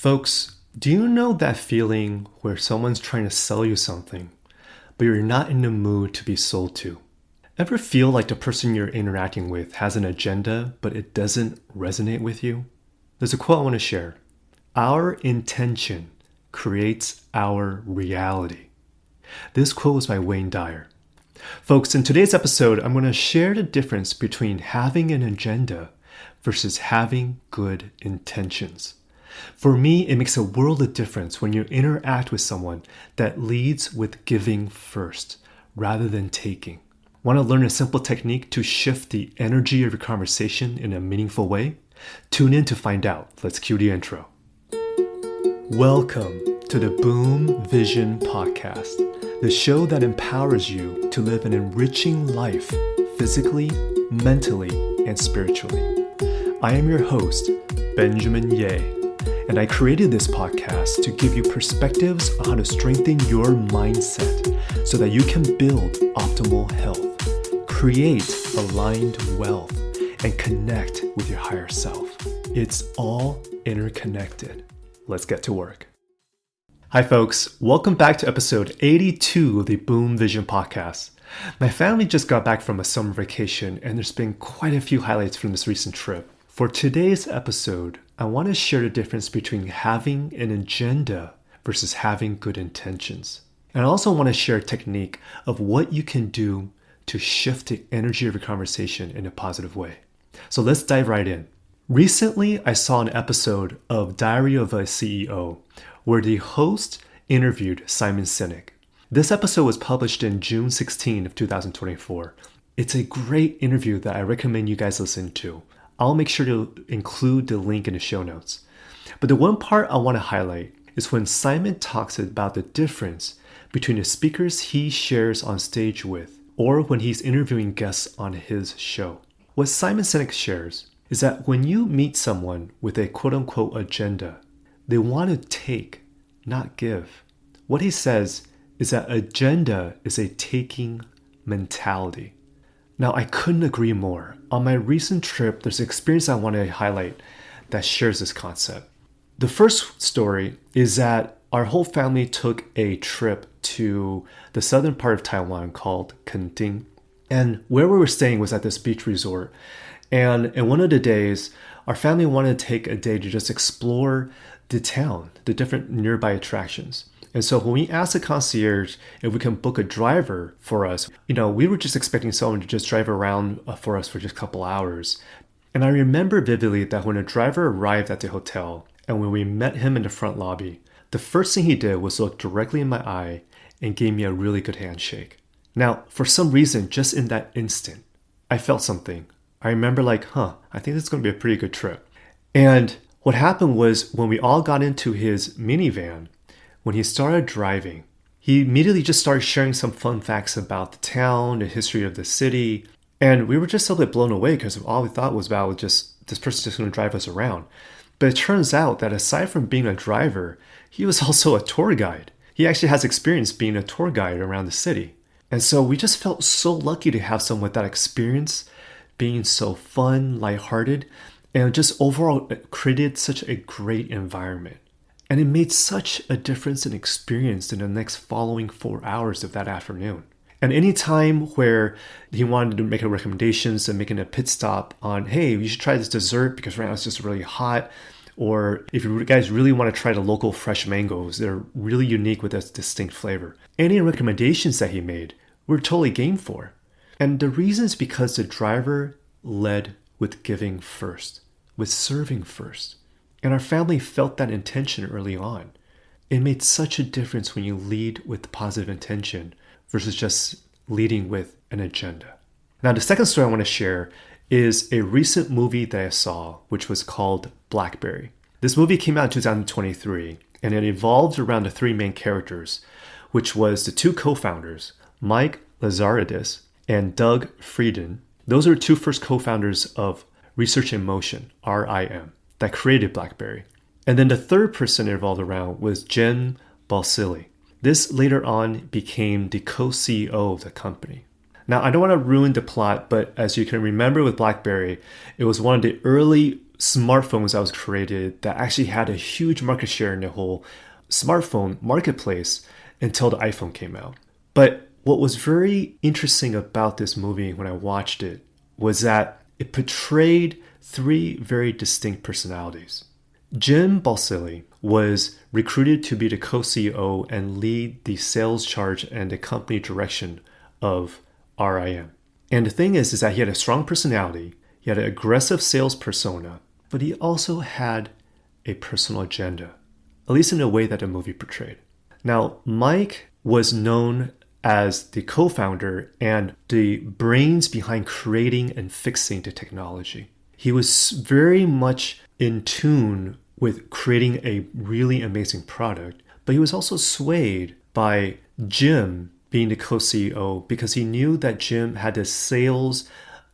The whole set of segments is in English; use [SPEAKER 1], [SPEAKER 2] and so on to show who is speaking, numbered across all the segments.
[SPEAKER 1] Folks, do you know that feeling where someone's trying to sell you something, but you're not in the mood to be sold to? Ever feel like the person you're interacting with has an agenda, but it doesn't resonate with you? There's a quote I want to share. Our intention creates our reality. This quote was by Dyer. Folks, in today's episode, I'm going to share the difference between having an agenda versus having good intentions. For me, it makes a world of difference when you interact with someone that leads with giving first, rather than taking. Want to learn a simple technique to shift the energy of your conversation in a meaningful way? Tune in to find out. Let's cue the intro. Welcome to the Boom Vision Podcast, the show that empowers you to live an enriching life physically, mentally, and spiritually. I am your host, Benjamin Ye. And I created this podcast to give you perspectives on how to strengthen your mindset so that you can build optimal health, create aligned wealth, and connect with your higher self. It's all interconnected. Let's get to work. Hi folks, welcome back to episode 82 of the Boom Vision Podcast. My family just got back from a summer vacation and there's been quite a few highlights from this recent trip. For today's episode, I want to share the difference between having an agenda versus having good intentions. And I also want to share a technique of what you can do to shift the energy of your conversation in a positive way. So let's dive right in. Recently, I saw an episode of Diary of a CEO where the host interviewed Simon Sinek. This episode was published in June 16 of 2024. It's a great interview that I recommend you guys listen to. I'll make sure to include the link in the show notes. But the one part I want to highlight is when Simon talks about the difference between the speakers he shares on stage with or when he's interviewing guests on his show. What Simon Sinek shares is that when you meet someone with a quote-unquote agenda, they want to take, not give. What he says is that agenda is a taking mentality. Now, I couldn't agree more. On my recent trip, there's an experience I want to highlight that shares this concept. The first story is that our whole family took a trip to the southern part of Taiwan called Kenting. And where we were staying was at this beach resort. And in one of the days, our family wanted to take a day to just explore the town, the different nearby attractions. And so when we asked the concierge if we can book a driver for us, we were just expecting someone to just drive around for us for just a couple hours. And I remember vividly that when a driver arrived at the hotel and when we met him in the front lobby, the first thing he did was look directly in my eye and gave me a really good handshake. Now, for some reason, just in that instant, I felt something. I remember I think this is going to be a pretty good trip. And what happened was when we all got into his minivan, when he started driving, he immediately just started sharing some fun facts about the town, the history of the city. And we were just a little bit blown away because all we thought was about just this person's just going to drive us around. But it turns out that aside from being a driver, he was also a tour guide. He actually has experience being a tour guide around the city. And so we just felt so lucky to have someone with that experience, being so fun, lighthearted, and just overall created such a great environment. And it made such a difference in experience in the next following 4 hours of that afternoon. And any time where he wanted to make recommendations and making a pit stop on, hey, you should try this dessert because right now it's just really hot. Or if you guys really want to try the local fresh mangoes, they're really unique with this distinct flavor. Any recommendations that he made, we're totally game for. And the reason is because the driver led with giving first, with serving first. And our family felt that intention early on. It made such a difference when you lead with positive intention versus just leading with an agenda. Now, the second story I want to share is a recent movie that I saw, which was called BlackBerry. This movie came out in 2023, and it evolved around the three main characters, which was the two co-founders, Mike Lazaridis and Doug Frieden. Those are the two first co-founders of Research in Motion, RIM, that created BlackBerry. And then the third person it revolved around was Jen Balsillie. This later on became the co-CEO of the company. Now, I don't want to ruin the plot, but as you can remember with BlackBerry, it was one of the early smartphones that was created that actually had a huge market share in the whole smartphone marketplace until the iPhone came out. But what was very interesting about this movie when I watched it was that it portrayed three very distinct personalities. Jim Balsillie was recruited to be the co-CEO and lead the sales charge and the company direction of RIM. And the thing is that he had a strong personality, he had an aggressive sales persona, but he also had a personal agenda, at least in the way that the movie portrayed. Now, Mike was known as the co-founder and the brains behind creating and fixing the technology. He was very much in tune with creating a really amazing product, but he was also swayed by Jim being the co-CEO because he knew that Jim had the sales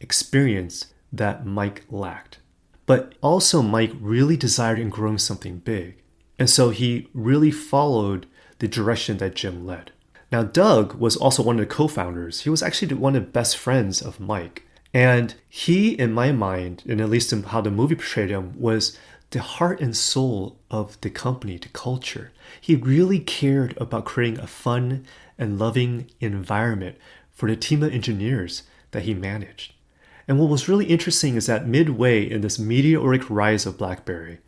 [SPEAKER 1] experience that Mike lacked. But also Mike really desired in growing something big. And so he really followed the direction that Jim led. Now, Doug was also one of the co-founders. He was actually one of the best friends of Mike. And he, in my mind, and at least in how the movie portrayed him, was the heart and soul of the company, the culture. He really cared about creating a fun and loving environment for the team of engineers that he managed. And what was really interesting is that midway in this meteoric rise of BlackBerry,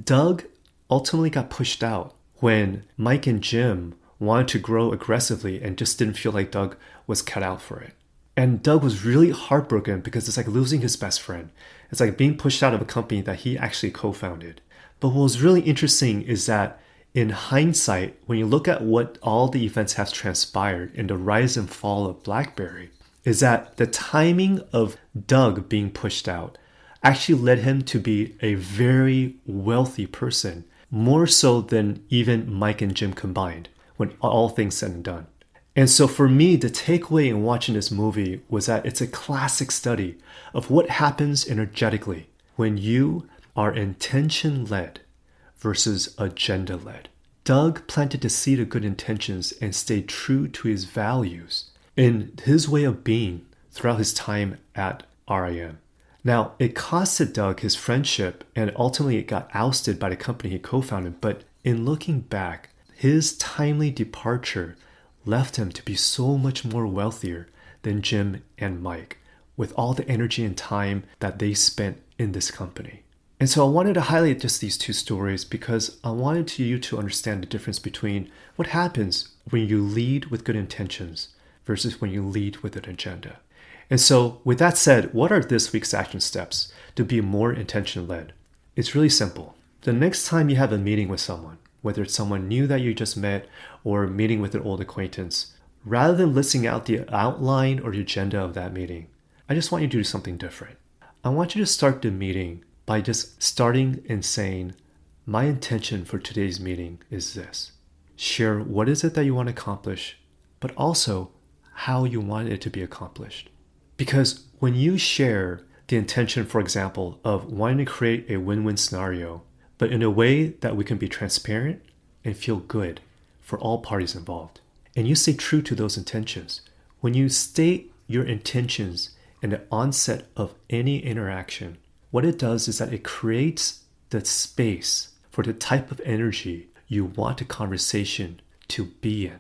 [SPEAKER 1] Doug ultimately got pushed out when Mike and Jim wanted to grow aggressively and just didn't feel like Doug was cut out for it. And Doug was really heartbroken because it's like losing his best friend. It's like being pushed out of a company that he actually co-founded. But what was really interesting is that in hindsight, when you look at what all the events have transpired in the rise and fall of BlackBerry, is that the timing of Doug being pushed out actually led him to be a very wealthy person, more so than even Mike and Jim combined, when all things said and done. And so for me, the takeaway in watching this movie was that it's a classic study of what happens energetically when you are intention-led versus agenda-led. Doug planted the seed of good intentions and stayed true to his values in his way of being throughout his time at RIM. Now, it costed Doug his friendship and ultimately it got ousted by the company he co-founded, but in looking back, his timely departure left him to be so much more wealthier than Jim and Mike, with all the energy and time that they spent in this company. And so I wanted to highlight just these two stories because I wanted you to understand the difference between what happens when you lead with good intentions versus when you lead with an agenda. And so with that said, what are this week's action steps to be more intention-led? It's really simple. The next time you have a meeting with someone, whether it's someone new that you just met or meeting with an old acquaintance, rather than listing out the outline or the agenda of that meeting, I just want you to do something different. I want you to start the meeting by just starting and saying, my intention for today's meeting is this. Share what is it that you want to accomplish, but also how you want it to be accomplished. Because when you share the intention, for example, of wanting to create a win-win scenario, but in a way that we can be transparent and feel good for all parties involved. And you stay true to those intentions. When you state your intentions in the onset of any interaction, what it does is that it creates the space for the type of energy you want the conversation to be in.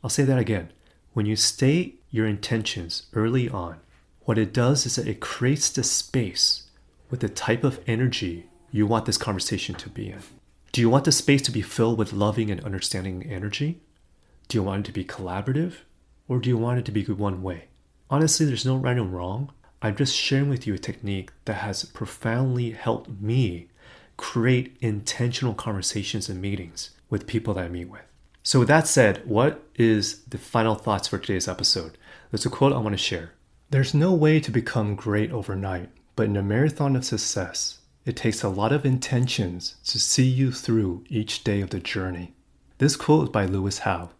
[SPEAKER 1] I'll say that again. When you state your intentions early on, what it does is that it creates the space with the type of energy you want this conversation to be in. Do you want the space to be filled with loving and understanding energy? Do you want it to be collaborative? Or do you want it to be one way? Honestly, there's no right and wrong. I'm just sharing with you a technique that has profoundly helped me create intentional conversations and meetings with people that I meet with. So with that said, what is the final thoughts for today's episode? There's a quote I want to share. There's no way to become great overnight, but in a marathon of success, it takes a lot of intentions to see you through each day of the journey. This quote is by Lewis Howe.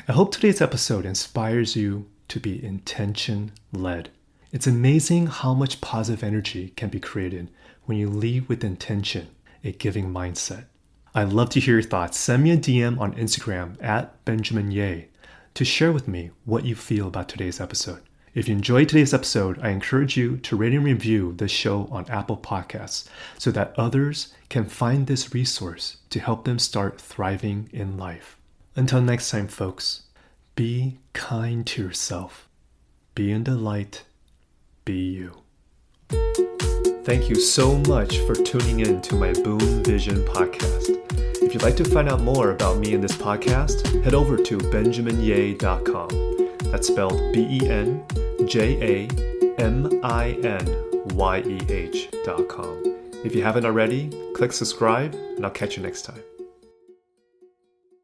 [SPEAKER 1] I hope today's episode inspires you to be intention-led. It's amazing how much positive energy can be created when you lead with intention, a giving mindset. I'd love to hear your thoughts. Send me a DM on Instagram @BenjaminYeh to share with me what you feel about today's episode. If you enjoyed today's episode, I encourage you to rate and review the show on Apple Podcasts so that others can find this resource to help them start thriving in life. Until next time, folks, be kind to yourself. Be in the light. Be you. Thank you so much for tuning in to my Boom Vision podcast. If you'd like to find out more about me and this podcast, head over to benjaminyeh.com. That's spelled BenjaminYeh.com. If you haven't already, click subscribe, and I'll catch you next time.